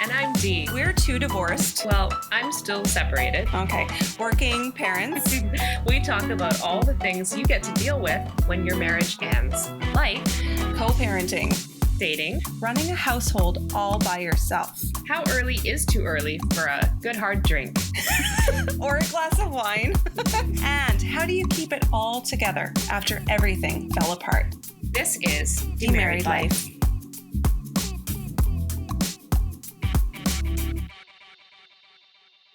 And I'm Dee. We're two divorced. Well, I'm still separated. Okay. Working parents. We talk about all the things you get to deal with when your marriage ends, like Co-parenting. dating, Running a household all by yourself. how early is too early for a good hard drink, Or a glass of wine. And how do you keep it all together after everything fell apart? This is Demarried Life.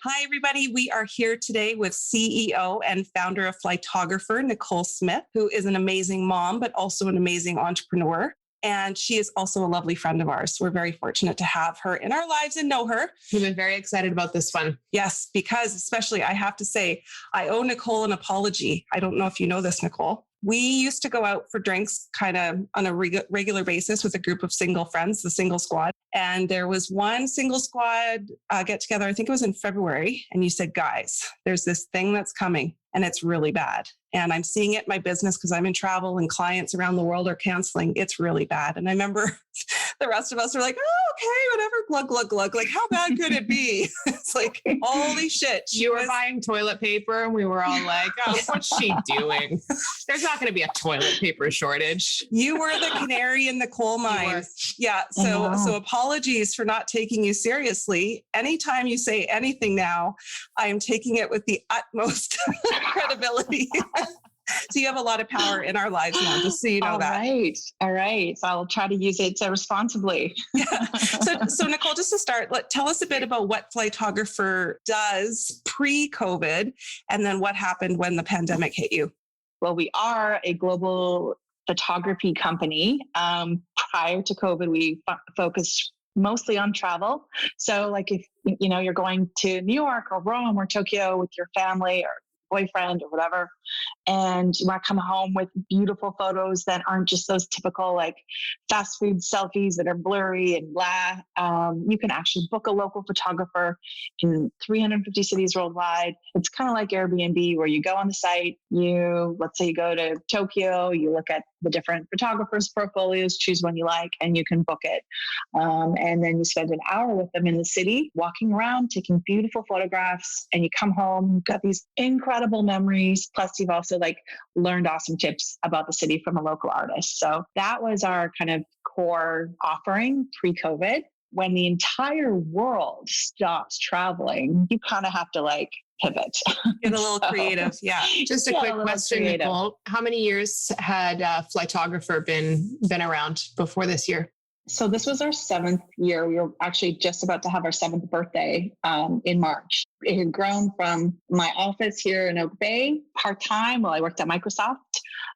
Hi, everybody. We are here today with CEO and founder of Flytographer, Nicole Smith, who is an amazing mom, but also an amazing entrepreneur. And she is also a lovely friend of ours. We're very fortunate to have her in our lives and know her. We've been very excited about this one. Yes, because especially I have to say, I owe Nicole an apology. I don't know if you know this, Nicole. We used to go out for drinks kind of on a regular basis with a group of single friends, the single squad. And there was one single squad get together, I think it was in February. And you said, guys, there's this thing that's coming and it's really bad. And I'm seeing it in my business because I'm in travel and clients around the world are canceling. It's really bad. And I remember the rest of us were like, oh, okay, whatever, glug, glug, glug. Like, how bad could it be? It's like, holy shit. You were buying toilet paper and we were all like, oh, what's she doing? There's not going to be a toilet paper shortage. You were the canary in the coal mine. Yeah. So apologies for not taking you seriously. Anytime you say anything now, I am taking it with the utmost credibility. So you have a lot of power in our lives now, just so you know that. All right. So I'll try to use it responsibly. Yeah. So Nicole, just to start, tell us a bit about what Flytographer does pre-COVID, and then what happened when the pandemic hit you. Well, we are a global photography company. Prior to COVID, we focused mostly on travel. So like if you're going to New York or Rome or Tokyo with your family or boyfriend or whatever, and you want to come home with beautiful photos that aren't just those typical like fast food selfies that are blurry and blah, you can actually book a local photographer in 350 cities worldwide. It's kind of like Airbnb where you go on the site, let's say you go to Tokyo, you look at the different photographers' portfolios, choose one you like, and you can book it. And then you spend an hour with them in the city, walking around, taking beautiful photographs, and you come home, you've got these incredible memories. Plus, you've also learned awesome tips about the city from a local artist. So that was our kind of core offering pre-COVID. When the entire world stops traveling, you kind of have to pivot. Get a little creative. Yeah. Just a quick question, Nicole. How many years had Flytographer been around before this year? So this was our 7th year. We were actually just about to have our 7th birthday in March. It had grown from my office here in Oak Bay, part-time while I worked at Microsoft.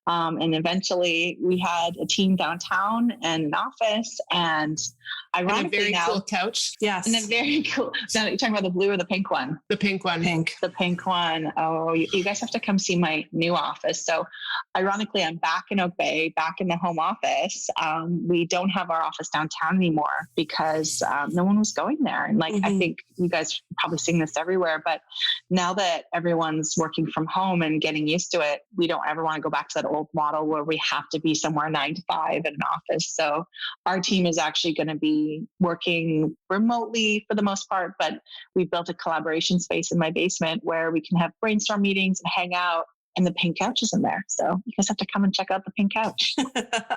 And eventually we had a team downtown and an office, and ironically and a very cool couch. Yes. And a very cool, so you're talking about the blue or the pink one? The pink one. The pink one. Oh, you guys have to come see my new office. So ironically, I'm back in Oak Bay, back in the home office. We don't have our office downtown anymore because no one was going there. And I think you guys are probably seeing this everywhere, but now that everyone's working from home and getting used to it, we don't ever want to go back to that old model where we have to be somewhere 9 to 5 in an office. So our team is actually going to be working remotely for the most part, but we've built a collaboration space in my basement where we can have brainstorm meetings and hang out. And the pink couch is in there. So you guys have to come and check out the pink couch.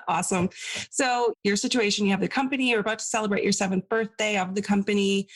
Awesome. So your situation, you have the company, you're about to celebrate your 7th birthday of the company,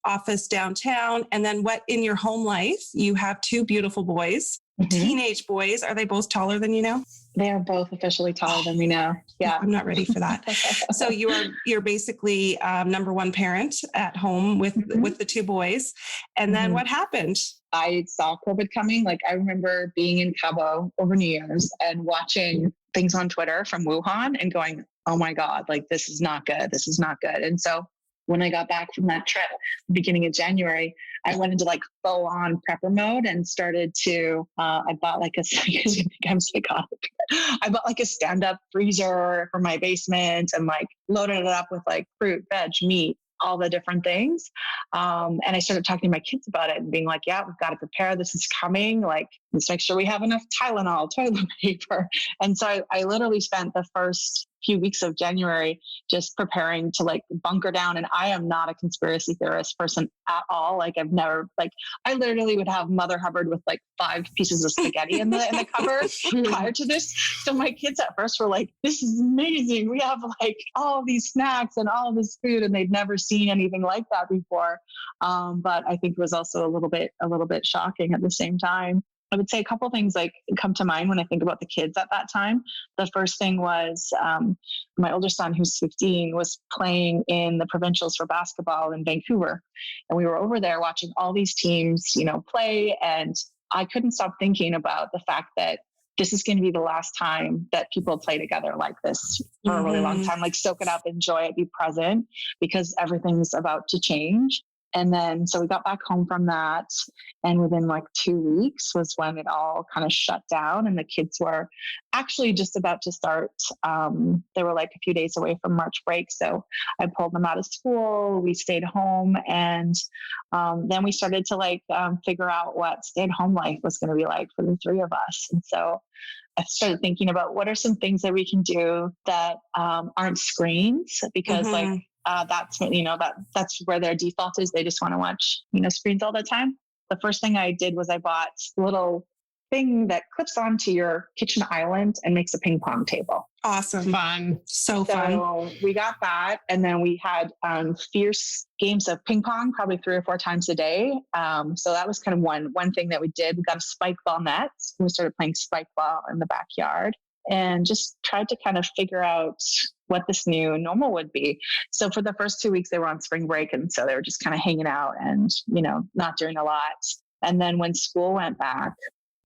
office downtown. And then what in your home life, you have 2 beautiful boys, teenage boys. Are they both taller than you now? They are both officially taller than me now. Yeah. I'm not ready for that. So you're basically number one parent at home with the 2 boys. And then what happened? I saw COVID coming. I remember being in Cabo over New Year's and watching things on Twitter from Wuhan and going, oh my God, this is not good. This is not good. And so when I got back from that trip, beginning of January, I went into full on prepper mode and started to, I bought because you think I'm psychotic. I bought a stand-up freezer for my basement and loaded it up with fruit, veg, meat, all the different things. And I started talking to my kids about it and being yeah, we've got to prepare. This is coming. Let's make sure we have enough Tylenol, toilet paper. And so I literally spent the first few weeks of January just preparing to like bunker down. And I am not a conspiracy theorist person at all. Like I've never, like, I literally would have Mother Hubbard with like 5 pieces of spaghetti in the cupboard prior to this. So my kids at first were like, this is amazing. We have like all these snacks and all this food, and they'd never seen anything like that before. But I think it was also a little bit shocking at the same time. I would say a couple of things like come to mind when I think about the kids at that time. The first thing was my older son, who's 15, was playing in the provincials for basketball in Vancouver. And we were over there watching all these teams, play. And I couldn't stop thinking about the fact that this is going to be the last time that people play together like this for a really long time. Like soak it up, enjoy it, be present, because everything's about to change. And then, so we got back home from that. And within like 2 weeks was when it all kind of shut down. And the kids were actually just about to start. They were like a few days away from March break. So I pulled them out of school. We stayed home. And then we started to figure out what stay-at-home life was going to be like for the 3 of us. And so I started thinking about what are some things that we can do that aren't screens, because that's where their default is. They just want to watch, screens all the time. The first thing I did was I bought a little thing that clips onto your kitchen island and makes a ping pong table. Awesome. Fun. So fun. So we got that. And then we had fierce games of ping pong, probably 3 or 4 times a day. So that was kind of one thing that we did. We got a spike ball net. We started playing spike ball in the backyard and just tried to kind of figure out what this new normal would be. So for the first 2 weeks, they were on spring break. And so they were just kind of hanging out and, not doing a lot. And then when school went back,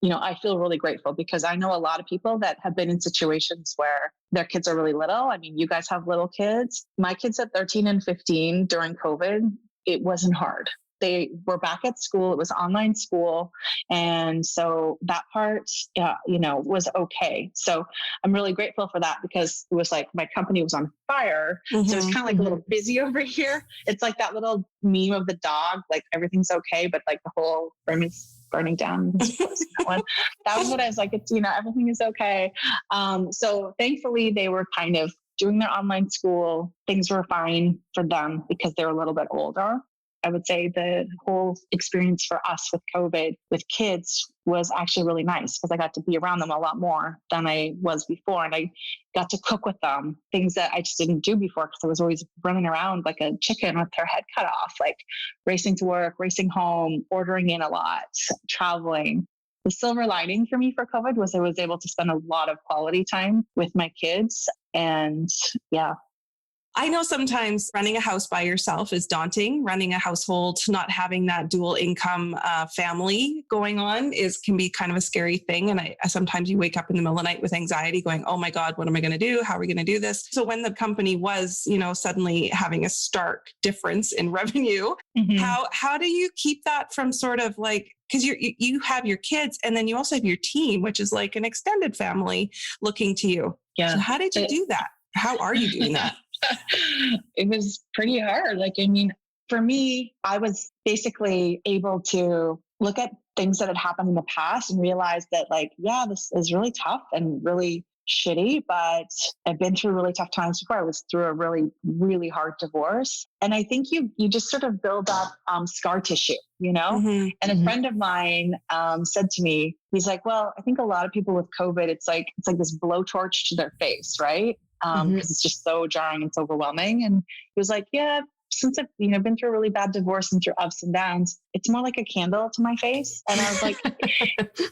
I feel really grateful because I know a lot of people that have been in situations where their kids are really little. I mean, you guys have little kids. My kids at 13 and 15 during COVID, it wasn't hard. They were back at school. It was online school. And so that part, was okay. So I'm really grateful for that because it was like my company was on fire. So it's kind of like a little busy over here. It's like that little meme of the dog, like everything's okay, but like the whole room is burning down. That was what I was like, it's, everything is okay. So thankfully they were kind of doing their online school. Things were fine for them because they were a little bit older. I would say the whole experience for us with COVID with kids was actually really nice because I got to be around them a lot more than I was before. And I got to cook with them, things that I just didn't do before because I was always running around like a chicken with their head cut off, like racing to work, racing home, ordering in a lot, traveling. The silver lining for me for COVID was I was able to spend a lot of quality time with my kids. And yeah. I know sometimes running a house by yourself is daunting. Running a household, not having that dual income family going on can be kind of a scary thing. And sometimes you wake up in the middle of the night with anxiety going, oh my God, what am I going to do? How are we going to do this? So when the company was, suddenly having a stark difference in revenue, how do you keep that from sort of like, because you have your kids and then you also have your team, which is like an extended family looking to you. Yeah. So how did you do that? How are you doing that? It was pretty hard. For me, I was basically able to look at things that had happened in the past and realize that this is really tough and really shitty, but I've been through really tough times before. I was through a really, really hard divorce. And I think you just sort of build up scar tissue, And a friend of mine said to me, he's like, well, I think a lot of people with COVID, it's like this blowtorch to their face, right? Because it's just so jarring and so overwhelming. And he was like, yeah, since I've been through a really bad divorce and through ups and downs, it's more like a candle to my face. And I was like,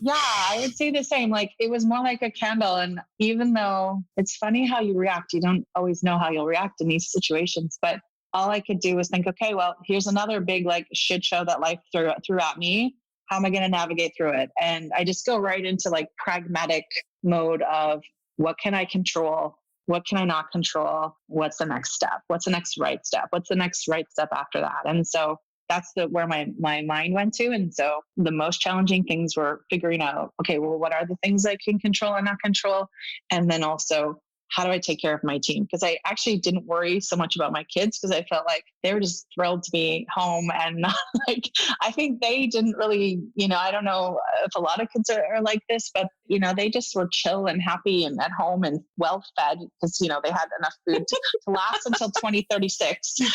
yeah, I would say the same. Like it was more like a candle. And even though it's funny how you react, you don't always know how you'll react in these situations. But all I could do was think, okay, well, here's another big shit show that life threw at me. How am I going to navigate through it? And I just go right into pragmatic mode of what can I control? What can I not control? What's the next step? What's the next right step? What's the next right step after that? And so that's where my mind went to. And so the most challenging things were figuring out, okay, well, what are the things I can control and not control? And then also how do I take care of my team? Because I actually didn't worry so much about my kids because I felt like they were just thrilled to be home. And like, I think they didn't really, I don't know if a lot of kids are like this, but, they just were chill and happy and at home and well fed because, they had enough food to last until 2036. So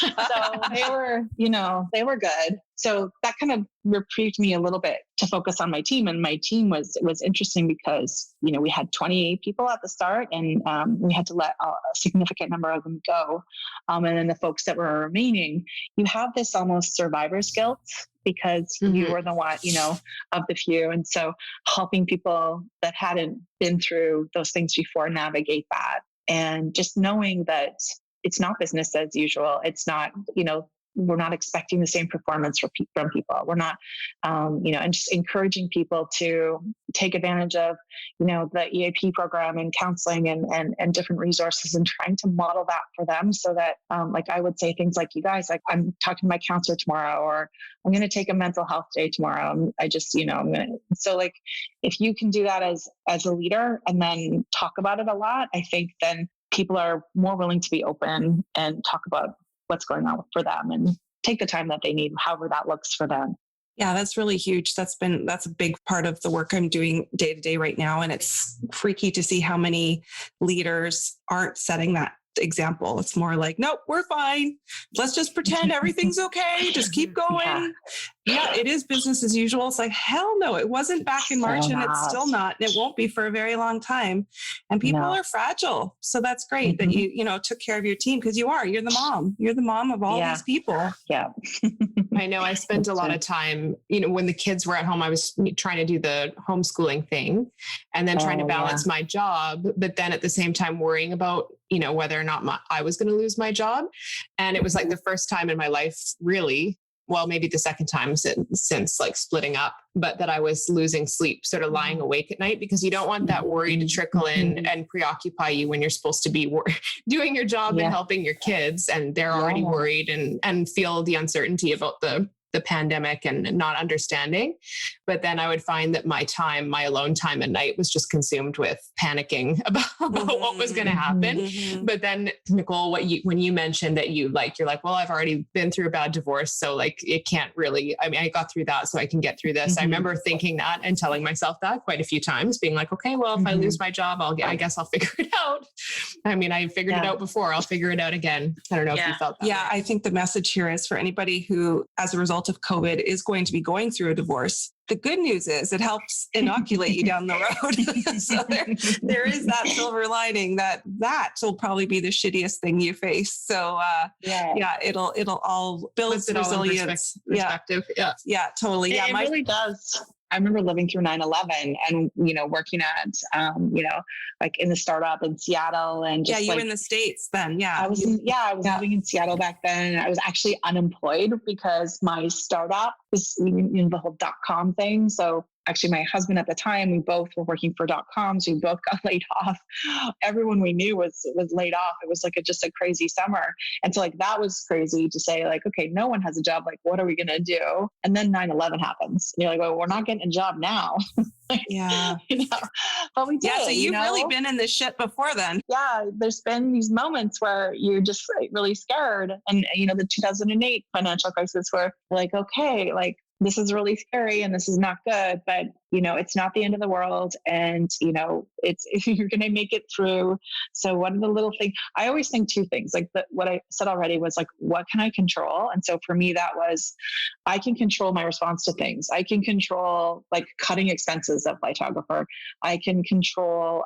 they were good. So that kind of reprieved me a little bit to focus on my team. And my team was interesting because, we had 28 people at the start and we had to let a significant number of them go. And then the folks that were remaining, you have this almost survivor's guilt because you were the one, of the few. And so helping people that hadn't been through those things before navigate that. And just knowing that it's not business as usual. It's not, we're not expecting the same performance from people. We're not, and just encouraging people to take advantage of, the EAP program and counseling and different resources and trying to model that for them so that, like I would say things like you guys, like I'm talking to my counselor tomorrow, or I'm going to take a mental health day tomorrow. So like, if you can do that as a leader and then talk about it a lot, I think then people are more willing to be open and talk about what's going on for them and take the time that they need, however that looks for them. Yeah, that's really huge. That's a big part of the work I'm doing day to day right now. And it's freaky to see how many leaders aren't setting that example. It's more like, nope, we're fine. Let's just pretend everything's okay. Just keep going. Yeah, it is business as usual. It's like, hell no, it wasn't back in March and it's still not. And it won't be for a very long time. And people are fragile. So that's great that you took care of your team because you're the mom. You're the mom of all these people. Yeah. I know I spent a lot of time, when the kids were at home, I was trying to do the homeschooling thing and then trying to balance my job, but then at the same time worrying about, whether or not I was going to lose my job. And it was like the first time in my life, really, well, maybe the second time since like splitting up, but that I was losing sleep, sort of lying awake at night, because you don't want that worry to trickle in and preoccupy you when you're supposed to be doing your job and helping your kids. And they're already worried and feel the uncertainty about the pandemic and not understanding. But then I would find that my alone time at night was just consumed with panicking about what was going to happen. But then Nicole, when you mentioned that you're like, well, I've already been through a bad divorce. So like, it can't really, I got through that, so I can get through this. I remember thinking that and telling myself that quite a few times, being like, okay, well, if I lose my job, I guess I'll figure it out. I figured it out before, I'll figure it out again. I don't know if you felt that. Yeah. I think the message here is for anybody who, as a result of COVID, is going to be going through a divorce. The good news is it helps inoculate you down the road. So there is that silver lining that will probably be the shittiest thing you face. So it'll all build resilience. Perspective. Yeah, totally. It really does. I remember living through 9/11 and, working at, like in the startup in Seattle and just you were in the States then. Yeah. I was living in Seattle back then. I was actually unemployed because my startup was in the whole .com thing. So actually my husband at the time, we both were working for .com. So we both got laid off. Everyone we knew was laid off. It was like just a crazy summer. And so like, that was crazy to say like, okay, no one has a job. Like, what are we going to do? And then 9/11 happens. And you're like, well, we're not getting a job now. Yeah. But we did. Yeah. So you've really been in this shit before then. Yeah. There's been these moments where you're just really scared. And, the 2008 financial crisis where like, okay, like, this is really scary and this is not good, but it's not the end of the world. And, if you're going to make it through. So what are the little things? I always think two things, like what I said already was like, what can I control? And so for me, that was, I can control my response to things. I can control like cutting expenses of Flytographer. I can control,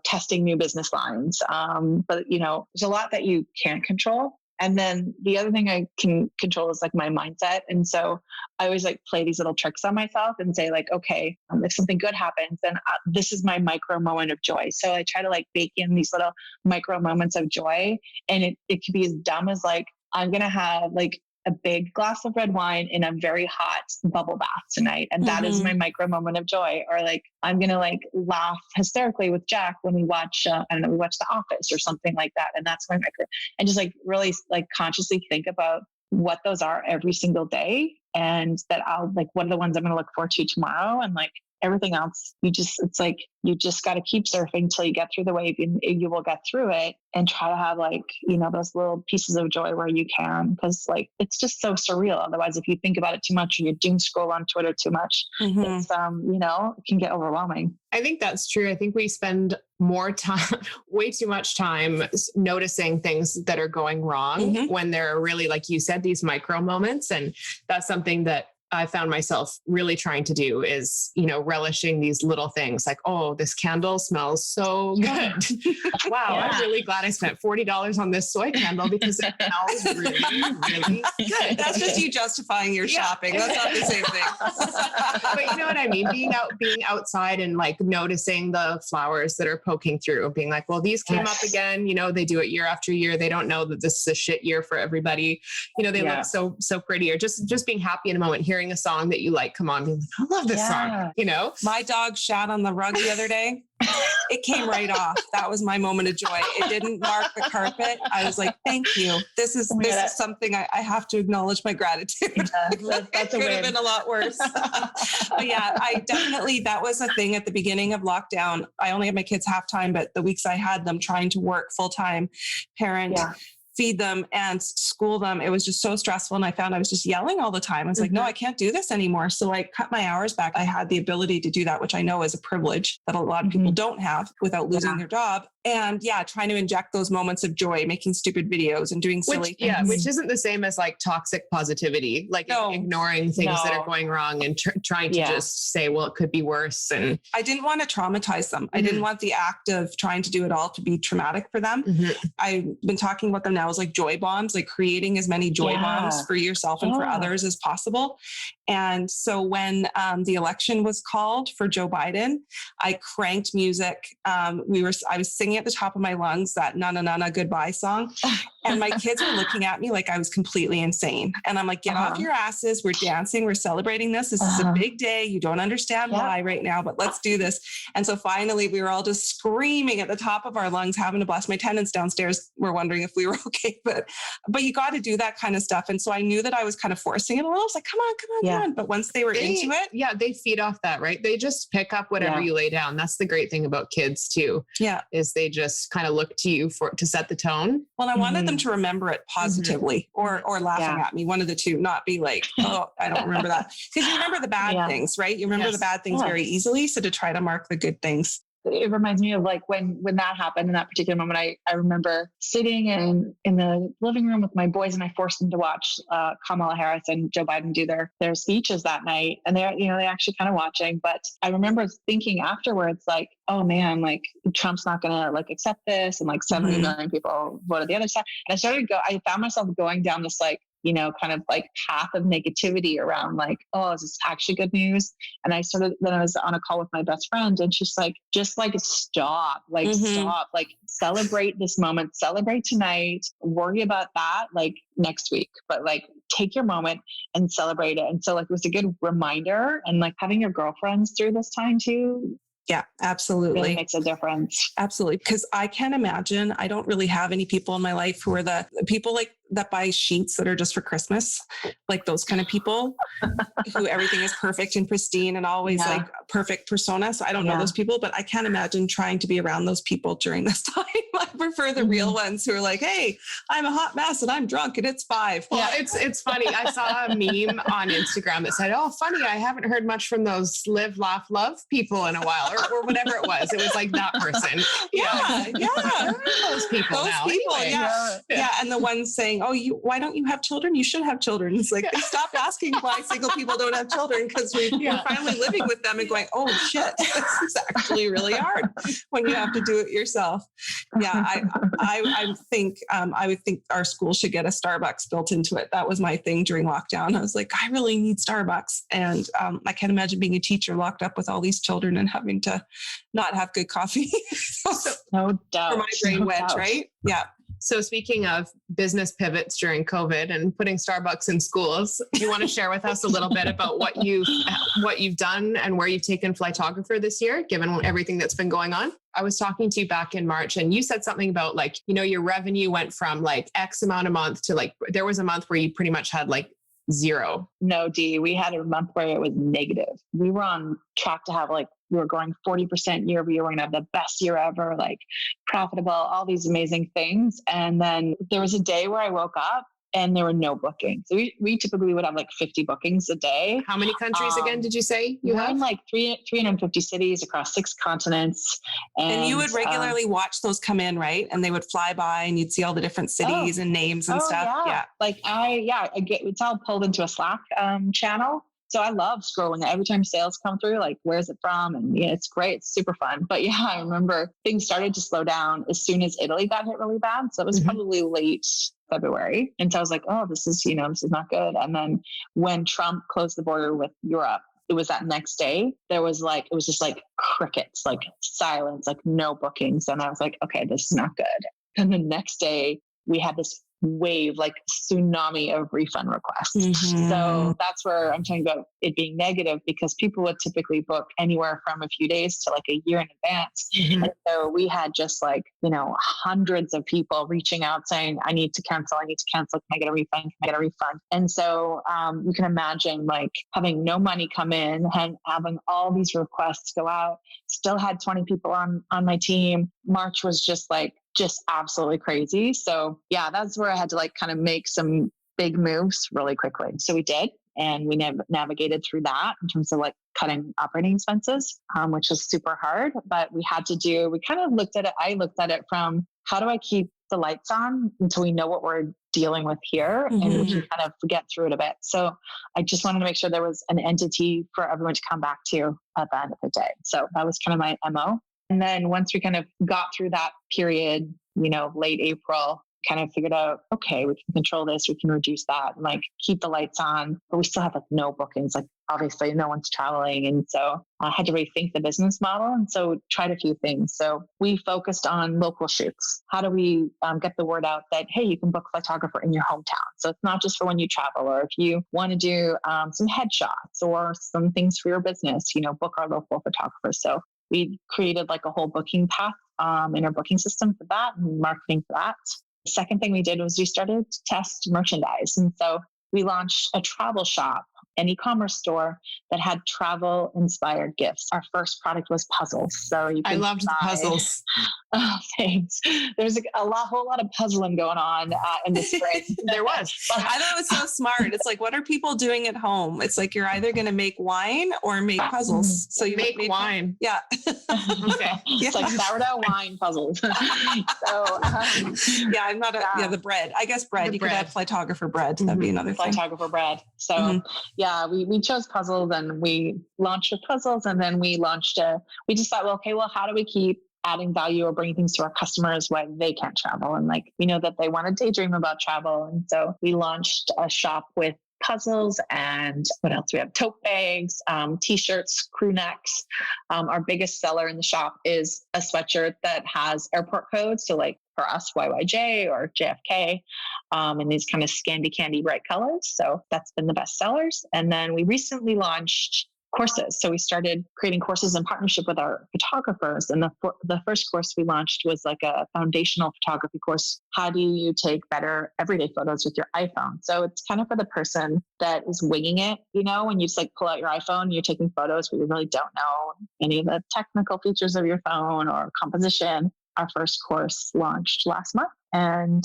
testing new business lines. But there's a lot that you can't control. And then the other thing I can control is like my mindset. And so I always like play these little tricks on myself and say like, okay, if something good happens, then this is my micro moment of joy. So I try to like bake in these little micro moments of joy. And it could be as dumb as like, I'm going to have like a big glass of red wine in a very hot bubble bath tonight. And that is my micro moment of joy. Or like, I'm going to like laugh hysterically with Jack when we watch, we watch The Office or something like that. And that's my micro, and just like really like consciously think about what those are every single day. And that I'll like, what are the ones I'm going to look forward to tomorrow? And like, everything else, it's like, you just got to keep surfing till you get through the wave, and you will get through it, and try to have like, those little pieces of joy where you can, because like, it's just so surreal. Otherwise, if you think about it too much, or you doom scroll on Twitter too much, it's, it can get overwhelming. I think that's true. I think we spend more time, way too much time noticing things that are going wrong when there are really, like you said, these micro moments. And that's something that I found myself really trying to do is, relishing these little things like, oh, this candle smells so good. Wow. I'm really glad I spent $40 on this soy candle because it smells really, really good. That's just you justifying your shopping. That's not the same thing. But you know what I mean? Being outside and like noticing the flowers that are poking through, being like, well, these came up again. They do it year after year. They don't know that this is a shit year for everybody. They look so pretty, or just being happy in a moment, hearing a song that you like, come on, being like, I love this song, My dog shat on the rug the other day. It came right off. That was my moment of joy. It didn't mark the carpet. I was like, thank you. This is something I have to acknowledge my gratitude. It could have been a lot worse. But yeah, that was a thing at the beginning of lockdown. I only had my kids half time, but the weeks I had them trying to work full-time parent, feed them and school them, it was just so stressful. And I found I was just yelling all the time. I was like, no, I can't do this anymore. So I cut my hours back. I had the ability to do that, which I know is a privilege that a lot of people don't have without losing their job. And trying to inject those moments of joy, making stupid videos and doing silly things. Which isn't the same as like toxic positivity, like ignoring things that are going wrong and trying to just say, well, it could be worse. And I didn't want to traumatize them. I didn't want the act of trying to do it all to be traumatic for them. I've been talking about them now as like joy bombs, like creating as many joy bombs for yourself and for others as possible. And so when the election was called for Joe Biden, I cranked music. I was singing at the top of my lungs that "Na Na Na Na Goodbye" song, and my kids were looking at me like I was completely insane. And I'm like, get off your asses. We're dancing. We're celebrating this. This is a big day. You don't understand why right now, but let's do this. And so finally, we were all just screaming at the top of our lungs, having a blast. My tenants downstairs were wondering if we were okay, but you got to do that kind of stuff. And so I knew that I was kind of forcing it a little. I was like, come on. But once they were into it, they feed off that, right? They just pick up whatever you lay down. That's the great thing about kids too. Is they just kind of look to you to set the tone. Well, I wanted them to remember it positively or laughing at me. One of the two, not be like, oh, I don't remember that. Because you remember the bad things, right? You remember the bad things very easily. So to try to mark the good things. It reminds me of like when that happened in that particular moment. I remember sitting in the living room with my boys, and I forced them to watch Kamala Harris and Joe Biden do their speeches that night. And they're actually kind of watching. But I remember thinking afterwards, like, oh man, like Trump's not gonna like accept this, and like 70 million people voted the other side. And I found myself going down this like, kind of like path of negativity around like, oh, is this actually good news? And then I was on a call with my best friend, and she's like, just like stop, like celebrate this moment, celebrate tonight, worry about that like next week, but like take your moment and celebrate it. And so like, it was a good reminder, and like having your girlfriends through this time too. Yeah, absolutely. Really makes a difference. Absolutely. Because I can't imagine, I don't really have any people in my life who are the people like that buy sheets that are just for Christmas, like those kind of people who everything is perfect and pristine and always like perfect persona. So I don't know those people, but I can't imagine trying to be around those people during this time. I prefer the real ones who are like, hey, I'm a hot mess and I'm drunk and it's 5. Yeah, it's funny. I saw a meme on Instagram that said, oh, funny, I haven't heard much from those live, laugh, love people in a while, or whatever it was. It was like that person. Yeah. Those people those now. People, anyway. Yeah. And the ones saying, oh, why don't you have children? You should have children. It's like, they stopped asking why single people don't have children, because we're finally living with them and going, oh shit, this is actually really hard when you have to do it yourself. Yeah. I would think our school should get a Starbucks built into it. That was my thing during lockdown. I was like, I really need Starbucks. And I can't imagine being a teacher locked up with all these children and having to not have good coffee. No doubt. For my brain went, right? Yeah. So speaking of business pivots during COVID and putting Starbucks in schools, do you want to share with us a little bit about what you've done and where you've taken Flytographer this year, given everything that's been going on? I was talking to you back in March, and you said something about like, your revenue went from like X amount a month to like, there was a month where you pretty much had like zero? No, Dee, we had a month where it was negative. We were on track to have we were growing 40% year over year. We're going to have the best year ever, profitable, all these amazing things. And then there was a day where I woke up and there were no bookings. So we typically would have 50 bookings a day. How many countries again did you say you have? In 350 cities across 6 continents. And you would regularly watch those come in, right? And they would fly by and you'd see all the different cities and names and stuff. Yeah. It's all pulled into a Slack channel. So I love scrolling every time sales come through, where's it from? And it's great. It's super fun. But I remember things started to slow down as soon as Italy got hit really bad. So it was probably late February. And so I was like, oh, this is not good. And then when Trump closed the border with Europe, it was that next day, it was just crickets, silence, no bookings. And I was like, okay, this is not good. And the next day we had this wave, tsunami of refund requests. So that's where I'm talking about it being negative, because people would typically book anywhere from a few days to a year in advance. And so we had just hundreds of people reaching out saying, I need to cancel. Can I get a refund? And so you can imagine having no money come in and having all these requests go out. Still had 20 people on my team. March was just absolutely crazy. So that's where I had to kind of make some big moves really quickly. So we did, and we navigated through that in terms of cutting operating expenses, which was super hard, but we kind of looked at it. I looked at it from, how do I keep the lights on until we know what we're dealing with here and we can kind of get through it a bit. So I just wanted to make sure there was an entity for everyone to come back to at the end of the day. So that was kind of my MO. And then once we kind of got through that period, late April, kind of figured out, okay, we can control this, we can reduce that, and keep the lights on, but we still have no bookings. Obviously no one's traveling. And so I had to rethink the business model. And so tried a few things. So we focused on local shoots. How do we get the word out that, hey, you can book a photographer in your hometown? So it's not just for when you travel, or if you want to do some headshots or some things for your business, book our local photographers. So we created a whole booking path in our booking system for that and marketing for that. The second thing we did was we started to test merchandise. And so we launched a travel shop, an e-commerce store that had travel inspired gifts. Our first product was puzzles. So I loved the puzzles. Oh, thanks. There's whole lot of puzzling going on in the spring. There was. I thought it was so smart. It's what are people doing at home? It's you're either going to make wine or make puzzles. So you make wine. Yeah. Okay. It's sourdough wine puzzles. So I'm not the bread. I guess bread. You could add Flytographer bread. That'd be another thing. Flytographer bread. So we chose puzzles, and we launched with puzzles, and then we just thought, how do we keep adding value or bringing things to our customers when they can't travel? And we know that they want to daydream about travel. And so we launched a shop with puzzles, and what else? We have tote bags, t-shirts, crew necks. Our biggest seller in the shop is a sweatshirt that has airport codes. So for us, YYJ or JFK, in these kind of candy bright colors. So that's been the best sellers. And then we recently launched courses. So we started creating courses in partnership with our photographers. And the first course we launched was a foundational photography course. How do you take better everyday photos with your iPhone? So it's kind of for the person that is winging it, when you just pull out your iPhone, you're taking photos, but you really don't know any of the technical features of your phone or composition. Our first course launched last month, and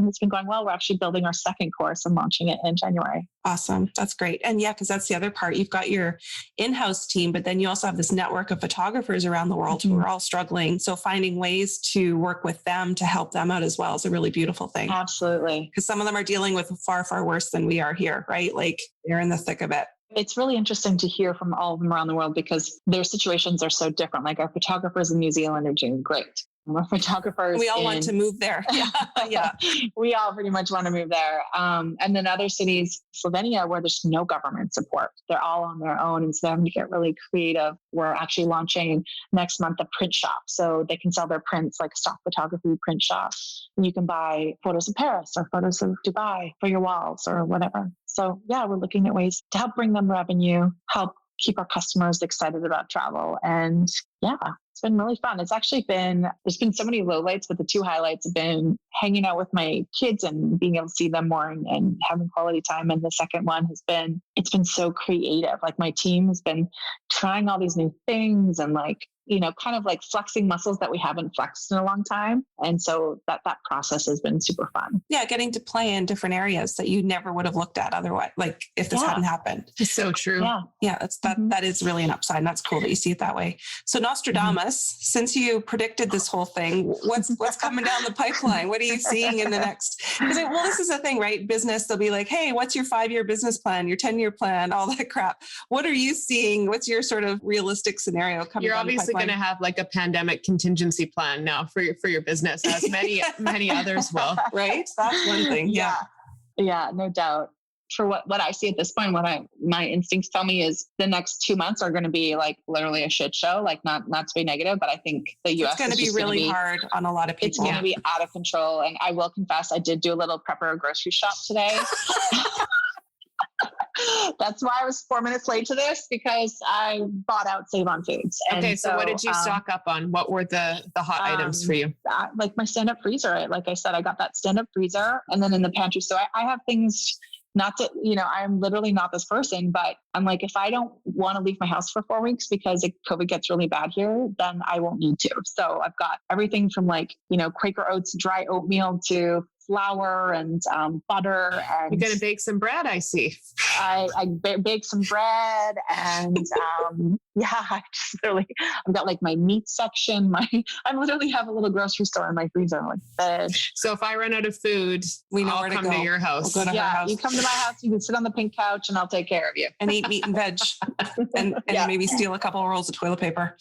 it's been going well. We're actually building our second course and launching it in January. Awesome. That's great. And because that's the other part. You've got your in-house team, but then you also have this network of photographers around the world who are all struggling. So finding ways to work with them to help them out as well is a really beautiful thing. Absolutely. Because some of them are dealing with far, far worse than we are here, right? They're in the thick of it. It's really interesting to hear from all of them around the world, because their situations are so different. Our photographers in New Zealand are doing great. Our photographers. We all want to move there. Yeah. We all pretty much want to move there. And then other cities, Slovenia, where there's no government support. They're all on their own. And so having to get really creative. We're actually launching next month a print shop. So they can sell their prints, like a stock photography print shop. And you can buy photos of Paris or photos of Dubai for your walls or whatever. So we're looking at ways to help bring them revenue, help keep our customers excited about travel. And It's been really fun. It's actually there's been so many lowlights, but the two highlights have been hanging out with my kids and being able to see them more and having quality time. And the second one it's been so creative. Like my team has been trying all these new things and like, kind of like flexing muscles that we haven't flexed in a long time. And so that process has been super fun. Yeah. Getting to play in different areas that you never would have looked at otherwise, like if this hadn't happened. It's so true. Yeah. That is really an upside. And that's cool that you see it that way. So Nostradamus, since you predicted this whole thing, what's coming down the pipeline? What are you seeing in the next? Because this is the thing, right? Business, they'll be like, hey, what's your 5-year business plan, your 10-year plan, all that crap. What are you seeing? What's your sort of realistic scenario coming down the pipeline? Going to have like a pandemic contingency plan now for your business, as many others will. Right? That's one thing. Yeah, no doubt. For what I see at this point, my instincts tell me is the next 2 months are going to be like literally a shit show. Like not to be negative, but I think the US is going to be really hard on a lot of people. It's going to be out of control. And I will confess, I did do a little prepper grocery shop today. That's why I was 4 minutes late to this, because I bought out Save on Foods. Okay, so what did you stock up on? What were the hot items for you? Like my stand-up freezer. Like I said, I got that stand-up freezer, and then in the pantry. So I have things. Not to, I'm literally not this person, but I'm like, if I don't want to leave my house for 4 weeks because COVID gets really bad here, then I won't need to. So I've got everything from like, Quaker Oats, dry oatmeal to flour and butter. And you're going to bake some bread, I see. I bake some bread and I've got like my meat section. I literally have a little grocery store in my freezer, like veg. So if I run out of food, I'll come to your house. We'll go to her house. You come to my house, you can sit on the pink couch and I'll take care of you. And eat meat and veg and maybe steal a couple of rolls of toilet paper.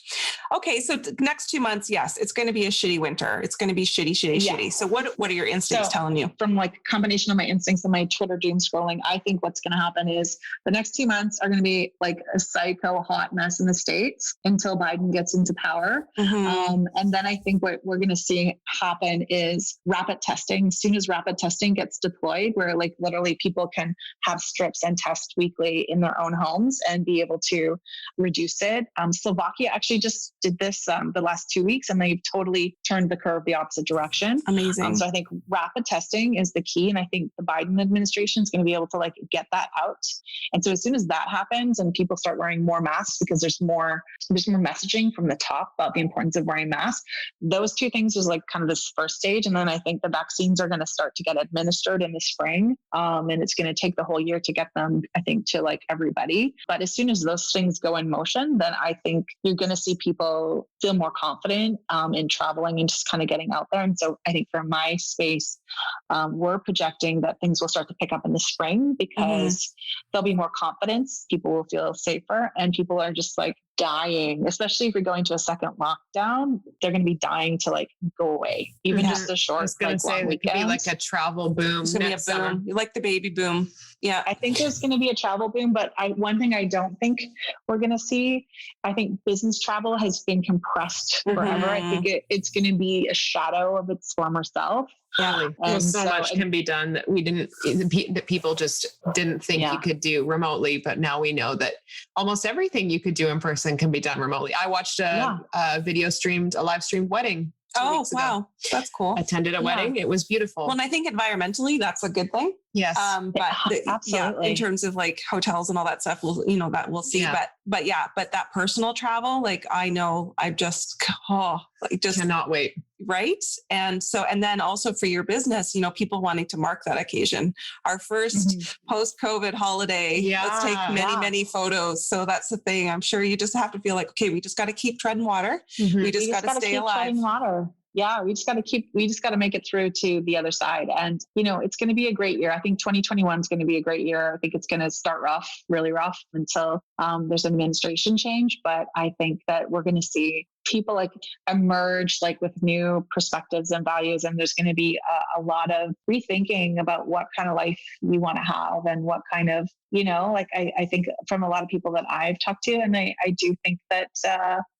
Okay. So next 2 months, yes, it's going to be a shitty winter. It's going to be shitty. So what are your instincts telling you? From like a combination of my instincts and my Twitter doom scrolling, I think what's going to happen is the next 2 months are going to be like a psycho hot mess in the States until Biden gets into power. And then I think what we're going to see happen is rapid testing. As soon as rapid testing gets deployed, where like literally people can have strips and test weekly in their own homes and be able to reduce it. Slovakia actually just did this the last 2 weeks, and they've totally turned the curve the opposite direction. Amazing. So I think rapid testing is the key. And I think the Biden administration is going to be able to like get that out. And so as soon as that happens and people start wearing more masks, because there's more messaging from the top about the importance of wearing masks, those two things is like kind of this first stage. And then I think the vaccines are going to start to get administered in the spring. And it's going to take the whole year to get them, I think, to like everybody. But as soon as those things go in motion, then I think you're going to see people feel more confident in traveling and just kind of getting out there. And so I think for my space, we're projecting that things will start to pick up in the spring because there'll be more confidence. People will feel safer, and people are just like dying, especially if you're going to a second lockdown, they're going to be dying to like go away, even just a short, like long weekend. Could be like a travel boom. It's going to be a boom. You like the baby boom. Yeah. I think there's going to be a travel boom, but one thing I don't think we're going to see, I think business travel has been compressed forever. I think it's going to be a shadow of its former self. Yeah. Well, so much can be done that people just didn't think you could do remotely, but now we know that almost everything you could do in person can be done remotely. I watched a live streamed wedding. Oh, wow. That's cool. Attended a wedding. It was beautiful. Well, and I think environmentally, that's a good thing. Yes. Absolutely. In terms of like hotels and all that stuff, that we'll see. Yeah. But that personal travel, like I know I just cannot wait. Right. And then also for your business, people wanting to mark that occasion, our first post-COVID holiday, let's take many photos. So that's the thing. I'm sure you just have to feel like, okay, we just got to keep treading water. We just got to stay alive. Water. Yeah, we just got to make it through to the other side. And, it's going to be a great year. I think 2021 is going to be a great year. I think it's going to start rough, really rough until there's an administration change. But I think that we're going to see people like emerge like with new perspectives and values. And there's going to be a lot of rethinking about what kind of life you want to have and what kind of, I think from a lot of people that I've talked to, and I do think that,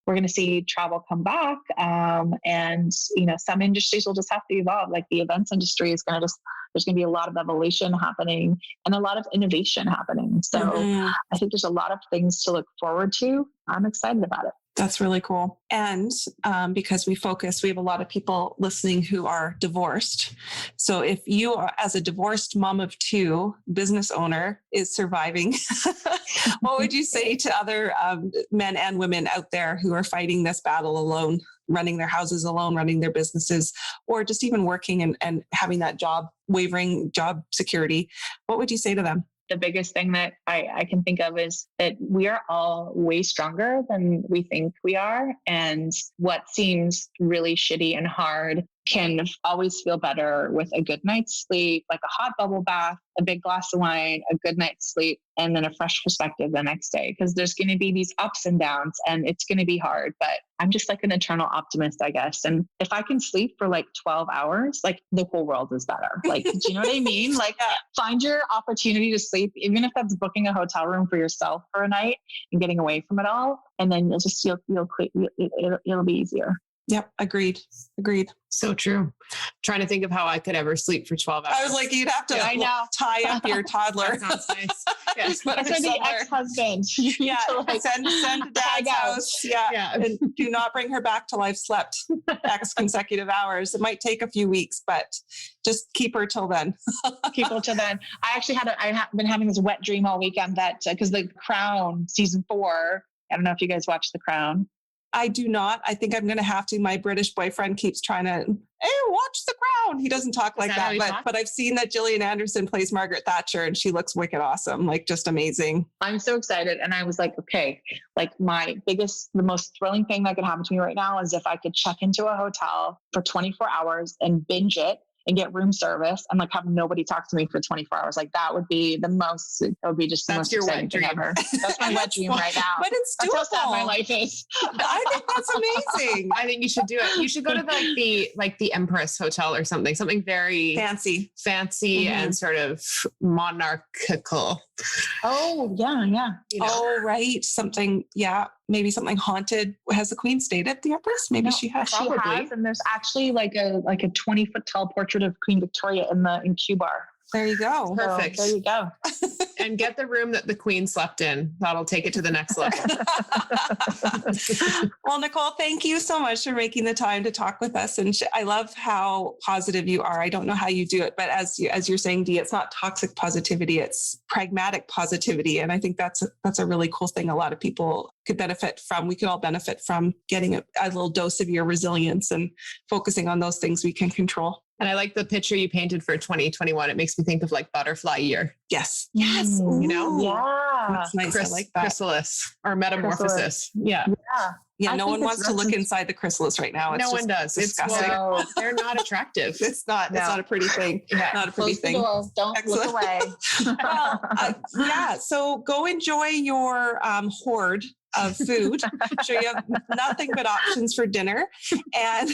we're going to see travel come back. And, some industries will just have to evolve. Like the events industry is there's going to be a lot of evolution happening and a lot of innovation happening. So I think there's a lot of things to look forward to. I'm excited about it. That's really cool. And because we have a lot of people listening who are divorced. So if you are, as a divorced mom of two, business owner, is surviving, what would you say to other men and women out there who are fighting this battle alone, running their houses alone, running their businesses, or just even working and having that wavering job security? What would you say to them? The biggest thing that I can think of is that we are all way stronger than we think we are. And what seems really shitty and hard can always feel better with a good night's sleep, like a hot bubble bath, a big glass of wine, a good night's sleep, and then a fresh perspective the next day. Because there's going to be these ups and downs and it's going to be hard, but I'm just like an eternal optimist, I guess. And if I can sleep for like 12 hours, like the whole world is better. Like, do you know what I mean? Like find your opportunity to sleep, even if that's booking a hotel room for yourself for a night and getting away from it all. And then it'll be easier. Yep. Agreed. So true. Trying to think of how I could ever sleep for 12 hours. I was like, you'd have to tie up your toddler. That sounds nice. Yes. That's the ex-husband. Yeah. Send to dad's house. Yeah. And do not bring her back till I've slept X consecutive hours. It might take a few weeks, but just keep her till then. Keep her till then. I actually I've been having this wet dream all weekend that because the Crown season 4, I don't know if you guys watch The Crown. I do not. I think I'm going to have to. My British boyfriend keeps trying to, hey, watch The Crown. He doesn't talk like that, but I've seen that Gillian Anderson plays Margaret Thatcher and she looks wicked awesome, like just amazing. I'm so excited. And I was like, okay, like the most thrilling thing that could happen to me right now is if I could check into a hotel for 24 hours and binge it and get room service and like have nobody talk to me for 24 hours. Like that would be the most exciting thing ever. That's my wet dream right now. But it's doable. That's how sad my life is. I think that's amazing. I think you should do it. You should go to the Empress Hotel or something very fancy and sort of monarchical. Oh yeah. You know? Oh, right. Something. Yeah. Maybe something haunted. Has the Queen stayed at the Empress? Maybe she has. She has, and there's actually like a 20-foot tall portrait of Queen Victoria in Q Bar. There you go. Perfect. So, there you go. And get the room that the Queen slept in. That'll take it to the next level. Well, Nicole, thank you so much for making the time to talk with us. And I love how positive you are. I don't know how you do it, but as you're saying, Dee, it's not toxic positivity, it's pragmatic positivity. And I think that's a really cool thing. A lot of people could benefit from. We could all benefit from getting a little dose of your resilience and focusing on those things we can control. And I like the picture you painted for 2021. It makes me think of like butterfly year. Yes. Yes. You know? Yeah. That's nice. I like that. Chrysalis or metamorphosis. Yeah. Yeah. No one wants to look inside the chrysalis right now. No one does. Disgusting. They're not attractive. It's not a pretty thing. Yeah. Not a pretty thing. Don't Excellent. look away. Well, so go enjoy your hoard of food. Sure, you have nothing but options for dinner. And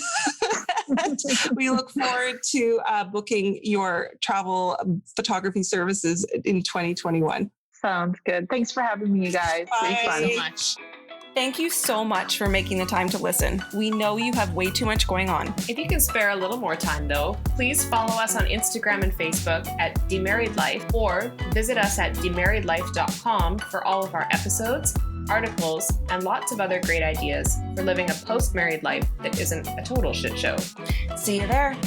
we look forward to booking your travel photography services in 2021. Sounds good. Thanks for having me, you guys. Bye. Fun. So much. Thank you so much for making the time to listen. We know you have way too much going on. If you can spare a little more time, though, please follow us on Instagram and Facebook at Demarried Life, or visit us at demarriedlife.com for all of our episodes, articles, and lots of other great ideas for living a post-married life that isn't a total shit show. See you there.